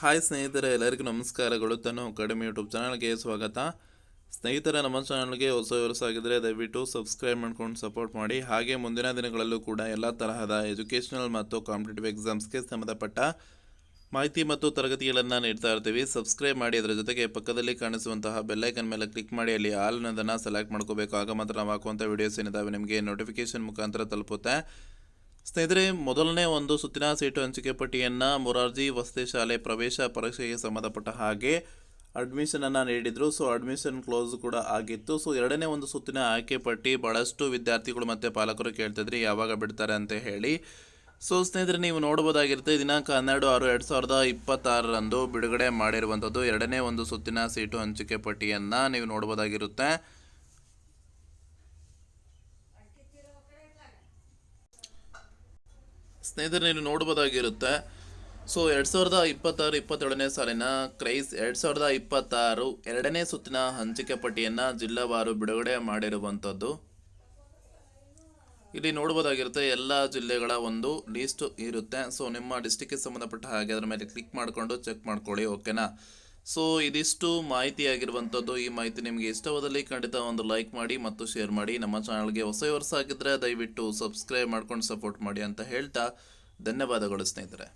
Hi ಸ್ನೇಹಿತರೆ, ಎಲ್ಲರಿಗೂ ನಮಸ್ಕಾರಗಳು. ತನು ಅಕಾಡೆಮಿ ಯೂಟ್ಯೂಬ್ ಚಾನಲ್ಗೆ ಸ್ವಾಗತ. ಸ್ನೇಹಿತರೆ, ನಮ್ಮ ಚಾನಲ್ಗೆ ಹೊಸವರ್ಸಾಗಿದ್ದರೆ ದಯವಿಟ್ಟು ಸಬ್ಸ್ಕ್ರೈಬ್ ಮಾಡ್ಕೊಂಡು ಸಪೋರ್ಟ್ ಮಾಡಿ. ಹಾಗೆ ಮುಂದಿನ ದಿನಗಳಲ್ಲೂ ಕೂಡ ಎಲ್ಲ ತರಹದ ಎಜುಕೇಷನಲ್ ಮತ್ತು ಕಾಂಪಿಟೇಟಿವ್ ಎಕ್ಸಾಮ್ಸ್ಗೆ ಸಂಬಂಧಪಟ್ಟ ಮಾಹಿತಿ ಮತ್ತು ತರಗತಿಗಳನ್ನು ನೀಡ್ತಾ ಇರ್ತೀವಿ. ಸಬ್ಸ್ಕ್ರೈಬ್ ಮಾಡಿ, ಅದರ ಜೊತೆಗೆ ಪಕ್ಕದಲ್ಲಿ ಕಾಣಿಸುವಂತಹ ಬೆಲ್ಲೈಕನ್ ಮೇಲೆ ಕ್ಲಿಕ್ ಮಾಡಿ ಅಲ್ಲಿ ಆಲ್ ಅನ್ನೋದನ್ನು ಸೆಲೆಕ್ಟ್ ಮಾಡ್ಕೋಬೇಕು. ಆಗ ಮಾತ್ರ ನಾವು ಹಾಕುವಂಥ ವಿಡಿಯೋಸ್ ಏನಿದ್ದಾವೆ ನಿಮಗೆ ನೋಟಿಫಿಕೇಶನ್ ಮುಖಾಂತರ ತಲುಪುತ್ತೆ. ಸ್ನೇಹಿತರೆ, ಮೊದಲನೇ ಒಂದು ಸುತ್ತಿನ ಸೀಟು ಹಂಚಿಕೆ ಪಟ್ಟಿಯನ್ನು ಮೊರಾರ್ಜಿ ವಸತಿ ಶಾಲೆ ಪ್ರವೇಶ ಪರೀಕ್ಷೆಗೆ ಸಂಬಂಧಪಟ್ಟ ಹಾಗೆ ಅಡ್ಮಿಷನನ್ನು ನೀಡಿದರು. ಸೊ ಅಡ್ಮಿಷನ್ ಕ್ಲೋಸ್ ಕೂಡ ಆಗಿತ್ತು. ಸೊ ಎರಡನೇ ಒಂದು ಸುತ್ತಿನ ಆಯ್ಕೆ ಪಟ್ಟಿ ಭಾಳಷ್ಟು ವಿದ್ಯಾರ್ಥಿಗಳು ಮತ್ತು ಪಾಲಕರು ಕೇಳ್ತಿದ್ರಿ ಯಾವಾಗ ಬಿಡ್ತಾರೆ ಅಂತ ಹೇಳಿ. ಸೊ ಸ್ನೇಹಿತರೆ, ನೀವು ನೋಡ್ಬೋದಾಗಿರುತ್ತೆ, ದಿನಾಂಕ 12/6/2026 ಬಿಡುಗಡೆ ಮಾಡಿರುವಂಥದ್ದು ಎರಡನೇ ಒಂದು ಸುತ್ತಿನ ಸೀಟು ಹಂಚಿಕೆ ಪಟ್ಟಿಯನ್ನು ನೀವು ನೋಡ್ಬೋದಾಗಿರುತ್ತೆ. ಸ್ನೇಹಿತರೆ, ನೀವು ನೋಡ್ಬೋದಾಗಿರುತ್ತೆ. ಸೊ 2026-27ನೇ ಸಾಲಿನ ಕ್ರೈಸ್ 2026 ಎರಡನೇ ಸುತ್ತಿನ ಹಂಚಿಕೆ ಪಟ್ಟಿಯನ್ನು ಜಿಲ್ಲಾವಾರು ಬಿಡುಗಡೆ ಮಾಡಿರುವಂಥದ್ದು. ಇಲ್ಲಿ ನೋಡ್ಬೋದಾಗಿರುತ್ತೆ, ಎಲ್ಲ ಜಿಲ್ಲೆಗಳ ಒಂದು ಲಿಸ್ಟ್ ಇರುತ್ತೆ. ಸೊ ನಿಮ್ಮ ಡಿಸ್ಟಿಕ್ಗೆ ಸಂಬಂಧಪಟ್ಟ ಹಾಗೆ ಅದರ ಮೇಲೆ ಕ್ಲಿಕ್ ಮಾಡಿಕೊಂಡು ಚೆಕ್ ಮಾಡ್ಕೊಳ್ಳಿ, ಓಕೆನಾ. ಸೊ ಇದಿಷ್ಟು ಮಾಹಿತಿ ಆಗಿರುವಂಥದ್ದು. ಈ ಮಾಹಿತಿ ನಿಮಗೆ ಇಷ್ಟವಾದಲ್ಲಿ ಖಂಡಿತ ಒಂದು ಲೈಕ್ ಮಾಡಿ ಮತ್ತು ಶೇರ್ ಮಾಡಿ. ನಮ್ಮ ಚಾನಲ್ಗೆ ಹೊಸ ಆಗಿದ್ದರೆ ದಯವಿಟ್ಟು ಸಬ್ಸ್ಕ್ರೈಬ್ ಮಾಡ್ಕೊಂಡು ಸಪೋರ್ಟ್ ಮಾಡಿ ಅಂತ ಹೇಳ್ತಾ ಧನ್ಯವಾದಗಳು ಸ್ನೇಹಿತರೆ.